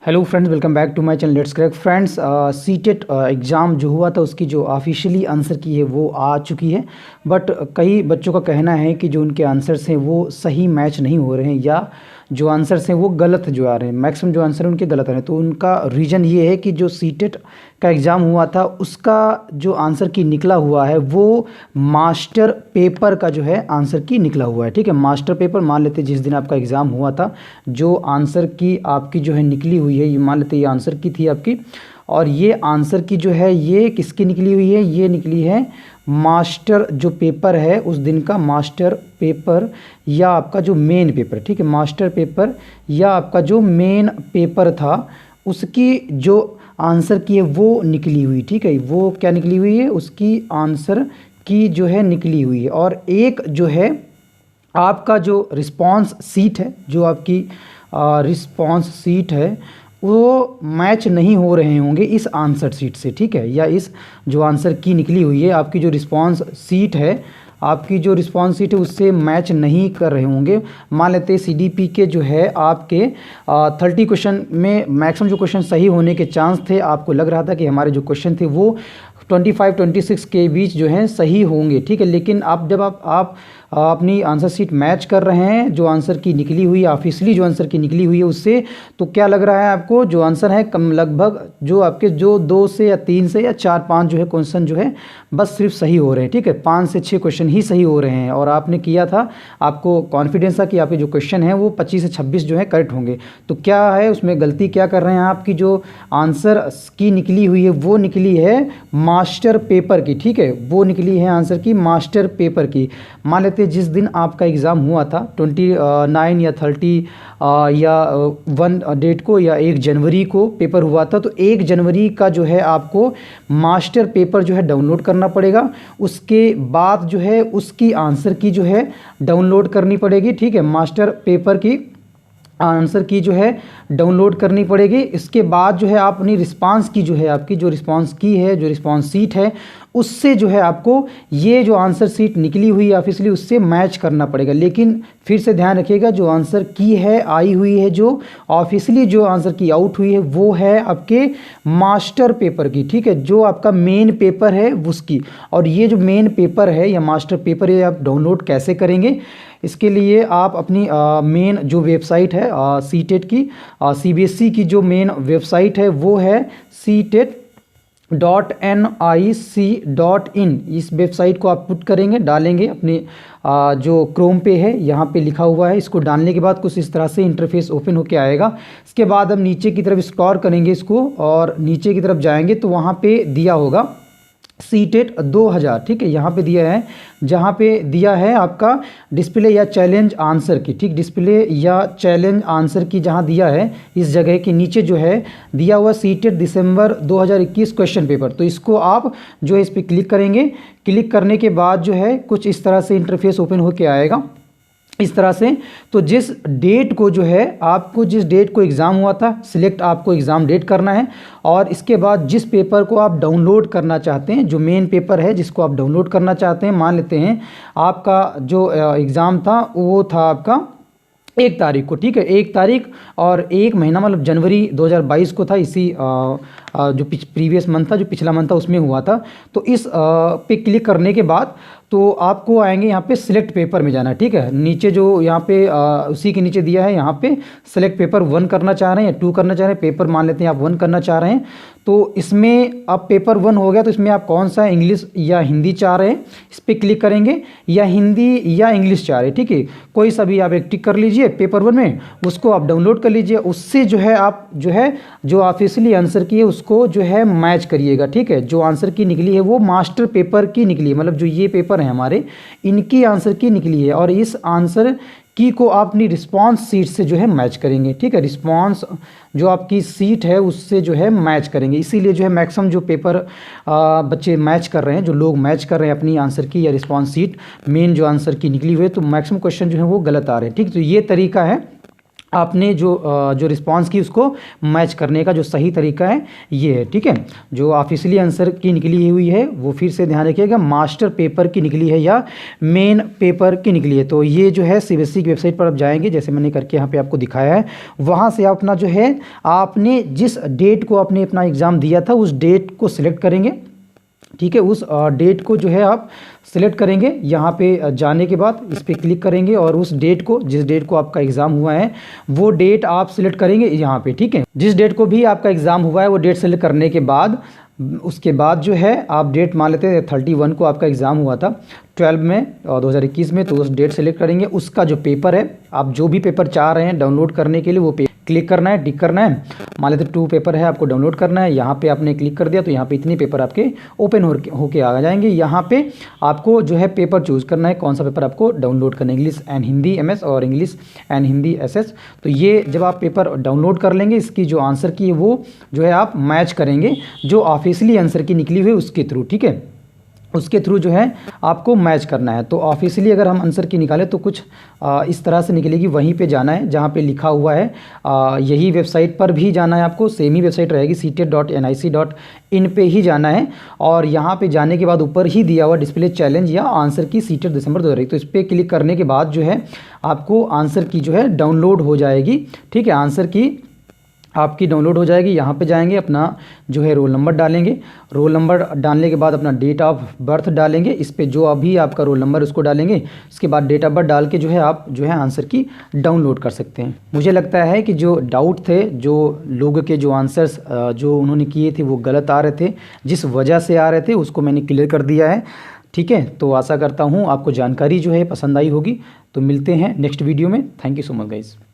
Hello friends, welcome back to my channel let's crack. Friends, CTET exam जो हुआ था उसकी जो ऑफिशियली आंसर की है वो आ चुकी है। बट कई बच्चों का कहना है कि जो उनके आंसर्स हैं वो सही मैच नहीं हो रहे हैं या जो आंसर्स हैं वो गलत जो आ रहे हैं। मैक्सिमम जो आंसर हैं उनके गलत आ रहे हैं। तो उनका रीज़न ये है कि जो सीटेट का एग्ज़ाम हुआ था उसका जो आंसर की निकला हुआ है वो मास्टर पेपर का जो है आंसर की निकला हुआ है। ठीक है, मास्टर पेपर मान लेते जिस दिन आपका एग्ज़ाम हुआ था जो आंसर की आपकी जो है निकली हुई है, ये मान लेते ये आंसर की थी आपकी, और ये आंसर की जो है ये किसकी निकली हुई है, ये निकली है मास्टर जो पेपर है उस दिन का मास्टर पेपर या आपका जो मेन पेपर। ठीक है, मास्टर पेपर या आपका जो मेन पेपर था उसकी जो आंसर की है वो निकली हुई। ठीक है, वो क्या निकली हुई है, उसकी आंसर की जो है निकली हुई है। और एक जो है आपका जो रिस्पांस सीट है, जो आपकी रिस्पांस सीट है वो मैच नहीं हो रहे होंगे इस आंसर सीट से। ठीक है, या इस जो आंसर की निकली हुई है आपकी जो रिस्पांस सीट है, आपकी जो रिस्पांस सीट है उससे मैच नहीं कर रहे होंगे। मान लेते हैं सीडीपी के जो है आपके 30 क्वेश्चन में मैक्सिमम जो क्वेश्चन सही होने के चांस थे, आपको लग रहा था कि हमारे जो क्वेश्चन थे वो 25-26 के बीच जो हैं सही होंगे। ठीक है, लेकिन आप जब आप अपनी आंसर शीट मैच कर रहे हैं जो आंसर की निकली हुई है ऑफिशियली जो आंसर की निकली हुई है उससे, तो क्या लग रहा है आपको जो आंसर है कम लगभग जो आपके जो 2 से या 3 से या 4-5 जो है क्वेश्चन जो है बस सिर्फ सही हो रहे हैं। ठीक है, 5 से 6 क्वेश्चन ही सही हो रहे हैं और आपने किया था, आपको कॉन्फिडेंस था कि आपके जो क्वेश्चन हैं वो 25 से 26 जो है करेक्ट होंगे। तो क्या है उसमें गलती क्या कर रहे हैं, आपकी जो आंसर की निकली हुई है वो निकली है मास्टर पेपर की। ठीक है, वो निकली है आंसर की मास्टर पेपर की। मान लेते जिस दिन आपका एग्ज़ाम हुआ था 29 या 30 या 1 डेट को या 1 जनवरी को पेपर हुआ था, तो 1 जनवरी का जो है आपको मास्टर पेपर जो है डाउनलोड करना पड़ेगा। उसके बाद जो है उसकी आंसर की जो है डाउनलोड करनी पड़ेगी। ठीक है, मास्टर पेपर की आंसर की जो है डाउनलोड करनी पड़ेगी। इसके बाद जो है आप अपनी रिस्पांस की जो है आपकी जो रिस्पांस की है जो रिस्पांस सीट है उससे जो है आपको ये जो आंसर सीट निकली हुई है ऑफिशियली उससे मैच करना पड़ेगा। लेकिन फिर से ध्यान रखिएगा जो आंसर की है आई हुई है जो ऑफिशियली जो आंसर की आउट हुई है वो है आपके मास्टर पेपर की। ठीक है, जो आपका मेन पेपर है उसकी। और ये जो मेन पेपर है या मास्टर पेपर है आप डाउनलोड कैसे करेंगे, इसके लिए आप अपनी मेन जो वेबसाइट है सीटेट की सीबीएसई की जो मेन वेबसाइट है वो है CTET.nic.in। इस वेबसाइट को आप पुट करेंगे, डालेंगे अपने जो क्रोम पे है यहाँ पे लिखा हुआ है। इसको डालने के बाद कुछ इस तरह से इंटरफेस ओपन होके आएगा। इसके बाद हम नीचे की तरफ स्क्रॉल करेंगे इसको और नीचे की तरफ जाएंगे तो वहाँ पे दिया होगा सीटेट 2000। ठीक है, यहाँ पे दिया है, जहाँ पे दिया है आपका डिस्प्ले या चैलेंज आंसर की। ठीक, डिस्प्ले या चैलेंज आंसर की जहाँ दिया है इस जगह के नीचे जो है दिया हुआ सीटेट दिसंबर 2021 क्वेश्चन पेपर। तो इसको आप जो है इस पर क्लिक करेंगे। क्लिक करने के बाद जो है कुछ इस तरह से इंटरफेस ओपन होके आएगा इस तरह से। तो जिस डेट को जो है आपको जिस डेट को एग्ज़ाम हुआ था सिलेक्ट आपको एग्ज़ाम डेट करना है और इसके बाद जिस पेपर को आप डाउनलोड करना चाहते हैं जो मेन पेपर है जिसको आप डाउनलोड करना चाहते हैं, मान लेते हैं आपका जो एग्ज़ाम था वो था आपका 1 तारीख को। ठीक है, 1 तारीख और 1 महीना मतलब जनवरी 2022 को था। इसी जो प्रीवियस मंथ था जो पिछला मंथ था उसमें हुआ था। तो इस पे क्लिक करने के बाद तो आपको आएंगे यहाँ पे सिलेक्ट पेपर में जाना है। ठीक है, नीचे जो यहाँ पे उसी के नीचे दिया है यहाँ पे सिलेक्ट पेपर 1 करना चाह रहे हैं या 2 करना चाह रहे हैं। पेपर मान लेते हैं आप 1 करना चाह रहे हैं। तो इसमें अब पेपर 1 हो गया तो इसमें आप कौन सा इंग्लिश या हिंदी चाह रहे हैं इस पर क्लिक करेंगे, या हिंदी या इंग्लिश चाह रहे हैं। ठीक है, कोई सा भी आप एक टिक कर लीजिए पेपर 1 में, उसको आप डाउनलोड कर लीजिए। उससे जो है आप जो है जो ऑफिशियली आंसर की है उसको जो है मैच करिएगा। ठीक है, जो आंसर की निकली है वो मास्टर पेपर की निकली है, मतलब जो ये पेपर है हमारे इनकी आंसर की निकली है और इस आंसर की को आप अपनी रिस्पांस सीट से जो है मैच करेंगे। ठीक है, रिस्पांस जो आपकी सीट है उससे जो है मैच करेंगे। इसीलिए जो है मैक्सिमम जो पेपर बच्चे मैच कर रहे हैं, जो लोग मैच कर रहे हैं अपनी आंसर की या रिस्पांस सीट मेन जो आंसर की निकली हुई है, तो मैक्सिमम क्वेश्चन जो है वो गलत आ रहे हैं। ठीक, तो ये तरीका है आपने जो रिस्पांस की उसको मैच करने का जो सही तरीका है ये है, ठीक है। जो ऑफिशियली आंसर की निकली हुई है वो फिर से ध्यान रखिएगा, मास्टर पेपर की निकली है या मेन पेपर की निकली है। तो ये जो है सीबीएसई की वेबसाइट पर आप जाएंगे, जैसे मैंने करके यहाँ पे आपको दिखाया है, वहाँ से आप अपना जो है आपने जिस डेट को आपने अपना एग्ज़ाम दिया था उस डेट को सिलेक्ट करेंगे, ठीक है। उस डेट को जो है आप सिलेक्ट करेंगे, यहाँ पे जाने के बाद इस पर क्लिक करेंगे और उस डेट को, जिस डेट को आपका एग्ज़ाम हुआ है वो डेट आप सिलेक्ट करेंगे यहाँ पे, ठीक है। जिस डेट को भी आपका एग्ज़ाम हुआ है वो डेट सेलेक्ट करने के बाद उसके बाद जो है आप डेट मान लेते हैं 31 को आपका एग्ज़ाम हुआ था 12 में 2021 में, तो उस डेट सेलेक्ट करेंगे। उसका जो पेपर है, आप जो भी पेपर चाह रहे हैं डाउनलोड करने के लिए वो क्लिक करना है, टिक करना है। मान लेते 2 पेपर है आपको डाउनलोड करना है, यहाँ पे आपने क्लिक कर दिया तो यहाँ पे इतने पेपर आपके ओपन होके आ जाएंगे। यहाँ पे आपको जो है पेपर चूज़ करना है, कौन सा पेपर आपको डाउनलोड करना है, इंग्लिश एंड हिंदी MS और इंग्लिश एंड हिंदी SS। तो ये जब आप पेपर डाउनलोड कर लेंगे, इसकी जो आंसर की है वो जो है आप मैच करेंगे जो ऑफिशियली आंसर की निकली हुई उसके थ्रू, ठीक है। उसके थ्रू जो है आपको मैच करना है। तो ऑफिशियली अगर हम आंसर की निकालें तो कुछ इस तरह से निकलेगी, वहीं पे जाना है जहाँ पे लिखा हुआ है, यही वेबसाइट पर भी जाना है आपको, सेम ही वेबसाइट रहेगी CTET.nic.in पे ही जाना है। और यहाँ पे जाने के बाद ऊपर ही दिया हुआ डिस्प्ले चैलेंज या आंसर की CTET दिसंबर 2021, तो इस पर क्लिक करने के बाद जो है आपको आंसर की जो है डाउनलोड हो जाएगी, ठीक है। आंसर की आपकी डाउनलोड हो जाएगी। यहाँ पे जाएंगे, अपना जो है रोल नंबर डालेंगे, रोल नंबर डालने के बाद अपना डेट ऑफ बर्थ डालेंगे, इस पे जो अभी आपका रोल नंबर उसको डालेंगे, इसके बाद डेट ऑफ बर्थ डाल के जो है आप जो है आंसर की डाउनलोड कर सकते हैं। मुझे लगता है कि जो डाउट थे, जो लोगों के जो आंसर्स जो उन्होंने किए थे वो गलत आ रहे थे, जिस वजह से आ रहे थे उसको मैंने क्लियर कर दिया है, ठीक है। तो आशा करता हूँ आपको जानकारी जो है पसंद आई होगी। तो मिलते हैं नेक्स्ट वीडियो में। Thank you so much guys.